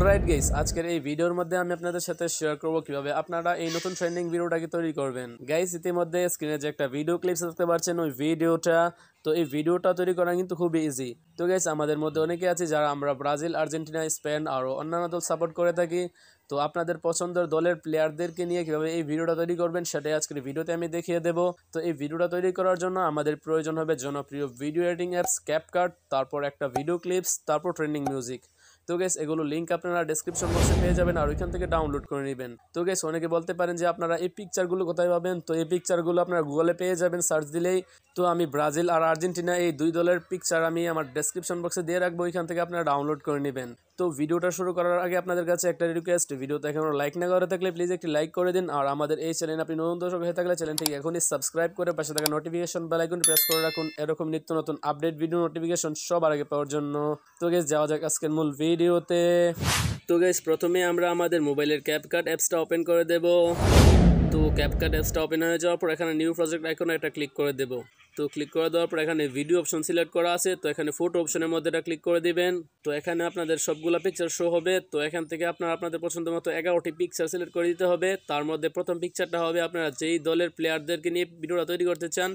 Alright guys, আজকের এই ভিডিওর মধ্যে আমি আপনাদের সাথে শেয়ার করব কিভাবে আপনারা এই নতুন ট্রেন্ডিং ভিডিওটাকে তৈরি করবেন। গাইস, ইতিমধ্যে স্ক্রিনে যে একটা ভিডিও ক্লিপস দেখতে পাচ্ছেন ওই ভিডিওটা, তো এই ভিডিওটা তৈরি করা কিন্তু খুবই ইজি। তো গাইস, আমাদের মধ্যে অনেকে আছে যারা আমরা ব্রাজিল, আর্জেন্টিনা, স্পেন আর অন্যান্য দল সাপোর্ট করে থাকি। তো আপনাদের পছন্দের দলের প্লেয়ারদেরকে নিয়ে কিভাবে এই ভিডিওটা তৈরি করবেন সেটাই আজকের ভিডিওতে আমি দেখিয়ে দেব। তো এই ভিডিওটা তৈরি করার জন্য আমাদের প্রয়োজন হবে জনপ্রিয় ভিডিও এডিটিং অ্যাপস ক্যাপকাট, তারপর একটা ভিডিও ক্লিপস, তারপর ট্রেন্ডিং মিউজিক। তো গাইস, এগুলো লিঙ্ক আপনারা ডেসক্রিপশন বক্সে পেয়ে যাবেন আর ওইখান থেকে ডাউনলোড করে নেবেন। তো গাইস, অনেকে বলতে পারেন যে আপনারা এই পিকচারগুলো কোথায় পাবেন। তো এই পিকচারগুলো আপনারা গুগলে পেয়ে যাবেন সার্চ দিলেই। তো আমি ব্রাজিল আর আর্জেন্টিনা এই দুই দলের পিকচার আমি আমার ডেসক্রিপশন বক্সে দিয়ে রাখবো, ওইখান থেকে আপনারা ডাউনলোড করে নেবেন। তো ভিডিওটা শুরু করার আগে আপনাদের কাছে একটা রিকোয়েস্ট, ভিডিওতে এখনো লাইক না করে থাকলে প্লিজ একটি লাইক করে দিন। আর আমাদের এই চ্যানেল আপনি নতুন দর্শক হয়ে থাকলে চ্যানেলটিকে এখনই সাবস্ক্রাইব করে পাশে থাকা নোটিফিকেশন বেল আইকনটি প্রেস করে রাখুন এরকম নিত্য নতুন আপডেট ভিডিও নোটিফিকেশন সবার আগে পাওয়ার জন্য। তো গাইস, যাওয়া যাক আজকের মূল ভিডিওতে। তো গাইস, প্রথমে আমরা আমাদের মোবাইলের ক্যাপকাট অ্যাপসটা ওপেন করে দেব। তো ক্যাপকাট অ্যাপসটা ওপেন হয়ে যাওয়ার পর এখানে নিউ প্রজেক্ট আইকনে একটা ক্লিক করে দেব। তো ক্লিক করে দেওয়ার পর এখানে ভিডিও অপশন সিলেক্ট করা আছে, তো এখানে ফটো অপশনের মধ্যে এটা ক্লিক করে দিবেন। তো এখানে আপনাদের সবগুলো পিকচার শো হবে। তো এখান থেকে আপনারা আপনাদের পছন্দ মতো 11টি পিকচার সিলেক্ট করে দিতে হবে। তার মধ্যে প্রথম পিকচারটা হবে আপনারা যেই দলের প্লেয়ারদেরকে নিয়ে ভিডিওটা তৈরি করতে চান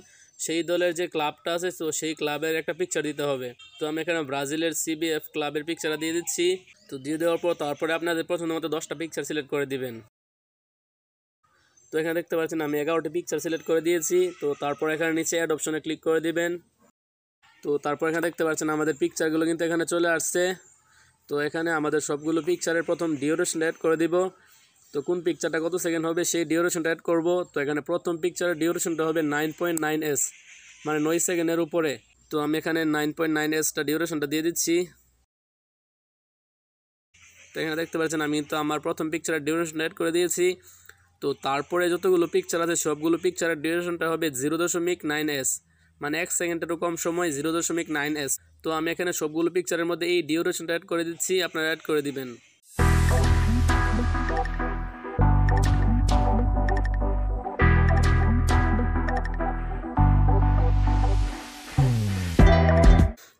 সেই দলের যে ক্লাবটা আছে, তো সেই ক্লাবের একটা পিকচার দিতে হবে। তো আমি এখানে ব্রাজিলের CBF ক্লাবের পিকচারটা দিয়ে দিচ্ছি। তো দিয়ে দেওয়ার পর তারপরে আপনাদের পছন্দ মতো 10টা পিকচার সিলেক্ট করে দিবেন। তো এখানে দেখতে পাচ্ছেন আমি 11টি পিকচার সিলেক্ট করে দিয়েছি। তো তারপর এখানে নিচে অ্যাড অপশনে ক্লিক করে দিবেন। তো তারপর এখানে দেখতে পাচ্ছেন আমাদের পিকচারগুলো কিন্তু এখানে চলে আসছে। তো এখানে আমাদের সবগুলো পিকচারের প্রথম ডিউরেশন অ্যাড করে দিব। তো কোন পিকচারটা কত সেকেন্ড হবে সেই ডিউরেশনটা অ্যাড করব। তো এখানে প্রথম পিকচারের ডিউরেশনটা হবে 9.9s, মানে 9 সেকেন্ডের উপরে। তো আমি এখানে 9.9sটা ডিউরেশনটা দিয়ে দিচ্ছি। তো এখানে দেখতে পাচ্ছেন আমি তো আমার প্রথম পিকচারের ডিউরেশন অ্যাড করে দিয়েছি। তো তারপরে যতগুলো পিকচার আছে সবগুলো পিকচারের ডিউরেশনটা হবে 0.9s, মানে 1 সেকেন্ডেরও কম সময় 0.9s। তো আমি এখানে সবগুলো পিকচারের মধ্যে এই ডিউরেশনটা অ্যাড করে দিচ্ছি, আপনারা অ্যাড করে দিবেন।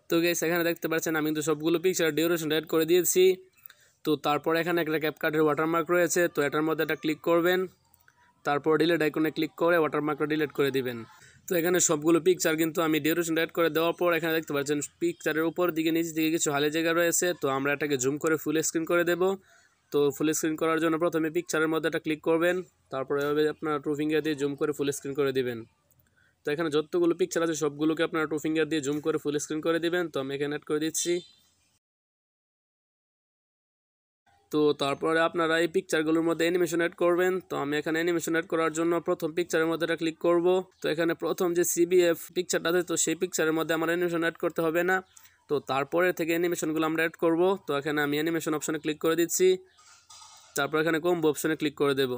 তো গাইস, এখানে দেখতে পাচ্ছেন আমি কিন্তু সবগুলো পিকচারের ডিউরেশনটা অ্যাড করে দিয়েছি। তো তারপর এখানে একটা ক্যাপকাটের ওয়াটারমার্ক রয়েছে, তো এটার মধ্যে এটা ক্লিক করবেন। তারপর ডিলিট আইকনে ক্লিক করে ওয়াটারমার্কটা ডিলিট করে দিবেন। তো এখানে সবগুলো পিকচার কিন্তু আমি ডিউরেশন অ্যাড করে দেওয়ার পর এখানে দেখতে পাচ্ছেন পিকচারের উপর দিকে নিচ দিকে কিছু খালি জায়গা রয়েছে। তো আমরা এটাকে জুম করে ফুল স্ক্রিন করে দেব। তো ফুল স্ক্রিন করার জন্য প্রথমে পিকচারের মধ্যে এটা ক্লিক করবেন, তারপরে এভাবে আপনারা টু ফিঙ্গার দিয়ে জুম করে ফুল স্ক্রিন করে দিবেন। তো এখানে যতগুলো পিকচার আছে সবগুলোকে আপনারা টু ফিঙ্গার দিয়ে জুম করে ফুল স্ক্রিন করে দিবেন। তো আমি এখানে অ্যাড করে দিচ্ছি। তো তারপরে আপনারা এই পিকচারগুলোর মধ্যে অ্যানিমেশন অ্যাড করবেন। তো আমি এখানে অ্যানিমেশন অ্যাড করার জন্য প্রথম পিকচারের মধ্যে এটা ক্লিক করব। তো এখানে প্রথম যে CBF পিকচারটা আছে, তো সেই পিকচারের মধ্যে আমার অ্যানিমেশন অ্যাড করতে হবে না। তো তারপরে থেকে অ্যানিমেশনগুলো আমরা অ্যাড করব। তো এখানে আমি অ্যানিমেশন অপশনে ক্লিক করে দিচ্ছি। তারপর এখানে কম্বো অপশনে ক্লিক করে দেব।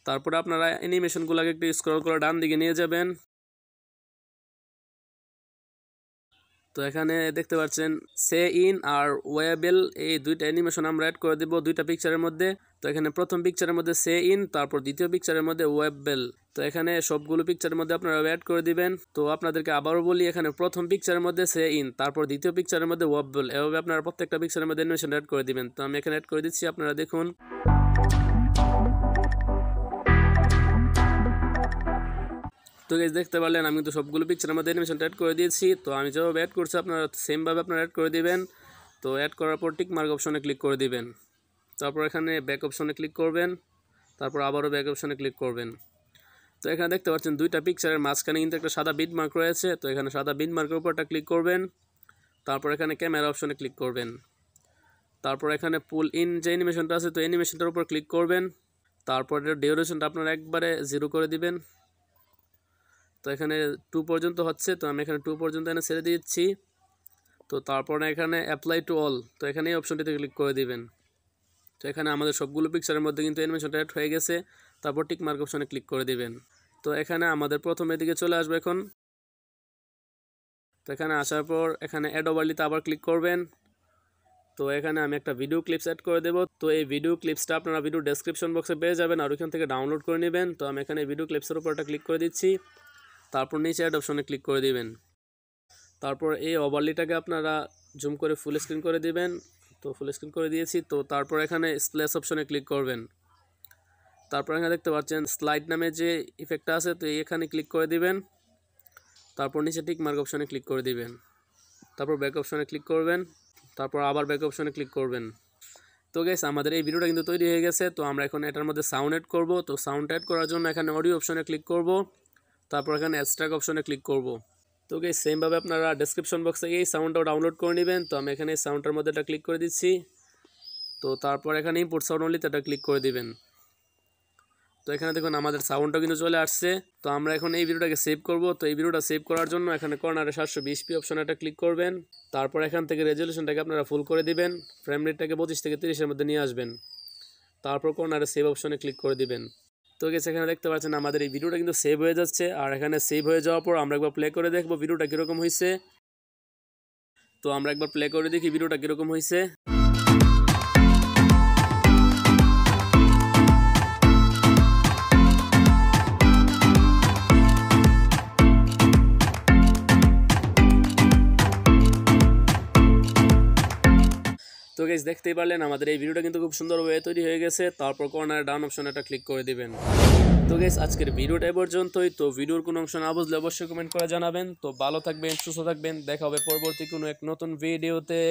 তারপরে আপনারা অ্যানিমেশনগুলোকে একটু স্ক্রল করে ডান দিকে নিয়ে যাবেন। তো এখানে দেখতে পাচ্ছেন সে ইন আর ওয়েবেল এই দুইটা অ্যানিমেশন আমরা অ্যাড করে দেব দুইটা পিকচারের মধ্যে। তো এখানে প্রথম পিকচারের মধ্যে সে ইন, তারপর দ্বিতীয় পিকচারের মধ্যে ওয়েবেল। তো এখানে সবগুলো পিকচারের মধ্যে আপনারা অ্যাড করে দিবেন। তো আপনাদেরকে আবারও বলি, এখানে প্রথম পিকচারের মধ্যে সে ইন, তারপর দ্বিতীয় পিকচারের মধ্যে ওয়েবেল, এভাবে আপনারা প্রত্যেকটা পিকচারের মধ্যে অ্যানিমেশন অ্যাড করে দিবেন। তো আমি এখানে অ্যাড করে দিচ্ছি, আপনারা দেখুন। তো গাইস, দেখতে পারলেন আমি তো সবগুলো পিকচারের মধ্যে অ্যানিমেশনটা অ্যাড করে দিয়েছি। তো আমি যেভাবে অ্যাড করছি আপনারা সেমভাবে আপনারা অ্যাড করে দিবেন। তো অ্যাড করার পর টিক মার্ক অপশনে ক্লিক করে দিবেন। তারপর এখানে ব্যাক অপশনে ক্লিক করবেন, তারপর আবারও ব্যাক অপশনে ক্লিক করবেন। তো এখানে দেখতে পাচ্ছেন দুইটা পিকচারের মাঝখানে কিন্তু একটা সাদা বিট মার্ক রয়েছে। তো এখানে সাদা বিট মার্কের উপরটা ক্লিক করবেন। তারপর এখানে ক্যামেরা অপশনে ক্লিক করবেন। তারপর এখানে পুল ইন যে অ্যানিমেশনটা আছে, তো অ্যানিমেশনটার উপর ক্লিক করবেন। তারপর এর ডিউরেশনটা আপনারা একবারে 0 করে দিবেন। তো এখানে 2 পর্যন্ত হচ্ছে, তো আমি এখানে 2 পর্যন্ত এনে ছেড়ে দিচ্ছি। তো তারপরে এখানে অ্যাপ্লাই টু অল, তো এখানে এই অপশনটিতে ক্লিক করে দিবেন। তো এখানে আমাদের সবগুলো পিকচারের মধ্যে কিন্তু অ্যানিমেশনটা অ্যাড হয়ে গেছে। তারপর টিক মার্ক অপশনে ক্লিক করে দিবেন। তো এখানে আমাদের প্রথমের দিকে চলে আসবে এখন। তো এখানে আসার পর এখানে অ্যাড ওভারলিতে আবার ক্লিক করবেন। তো এখানে আমি একটা ভিডিও ক্লিপস অ্যাড করে দেব। তো এই ভিডিও ক্লিপসটা আপনারা ভিডিও ডেসক্রিপশন বক্সে পেয়ে যাবেন আর ওইখান থেকে ডাউনলোড করে নেবেন। তো আমি এখানে ভিডিও ক্লিপসের উপর একটা ক্লিক করে দিচ্ছি। তারপর নিচে অ্যাড অপশনে ক্লিক করে দিবেন। তারপর এই ওভারলিটাকে আপনারা জুম করে ফুল স্ক্রিন করে দিবেন। তো ফুল স্ক্রিন করে দিয়েছি। তো তারপর এখানে স্প্লেস অপশনে ক্লিক করবেন। তারপর এখানে দেখতে পাচ্ছেন স্লাইড নামে যে ইফেক্টটা আছে, তো এখানে ক্লিক করে দিবেন। তারপর নিচে টিক মার্ক অপশনে ক্লিক করে দিবেন। তারপর ব্যাক অপশনে ক্লিক করবেন। তারপর আবার ব্যাক অপশনে ক্লিক করবেন। তো গাইস আমাদের এই ভিডিওটা কিন্তু তৈরি হয়ে গেছে। তো আমরা এখন এটার মধ্যে সাউন্ড অ্যাড করব। তো সাউন্ড অ্যাড করার জন্য এখানে অডিও অপশনে ক্লিক করব। তারপর এখানে এক্সট্রাক্ট অপশনে ক্লিক করব। তো গাইস সেমভাবে আপনারা ডেসক্রিপশন বক্সে এই সাউন্ডটাও ডাউনলোড করে নেবেন। তো আমি এখানে এই সাউন্ডটার মধ্যে এটা ক্লিক করে দিচ্ছি। তো তারপর এখানে ইম্পোর্ট সাউন্ড অনলি এটা ক্লিক করে দিবেন। তো এখানে দেখুন আমাদের সাউন্ডটা কিন্তু চলে আসছে। তো আমরা এখন এই ভিডিওটাকে সেভ করব। তো এই ভিডিওটা সেভ করার জন্য এখানে কর্নারে 720p অপশনে এটা ক্লিক করবেন। তারপর এখান থেকে রেজলিউশনটাকে আপনারা ফুল করে দিবেন। ফ্রেম রেটটাকে 25 থেকে 30 এর মধ্যে নিয়ে আসবেন। তারপর কর্নারে সেভ অপশনে ক্লিক করে দিবেন। তো গেছে এখানে দেখতে পাচ্ছেন আমাদের এই ভিডিওটা কিন্তু সেভ হয়ে যাচ্ছে। আর এখানে সেভ হয়ে যাওয়ার পর আমরা একবার প্লে করে দেখবো ভিডিওটা কীরকম হয়েছে। তো আমরা একবার প্লে করে দেখি ভিডিওটা কীরকম হয়েছে। তো গাইস দেখতেই পারলেন আমাদের এই ভিডিওটা কিন্তু খুব সুন্দরভাবে তৈরি হয়ে গেছে। তারপর কর্নারে ডাউন অপশনে এটা ক্লিক করে দিবেন। তো গাইস আজকের ভিডিওটা এই পর্যন্তই। তো ভিডিওর কোনো অংশ না বুঝলে অবশ্যই কমেন্ট করে জানাবেন। তো ভালো থাকবেন, সুস্থ থাকবেন, দেখা হবে পরবর্তী কোনো এক নতুন ভিডিওতে।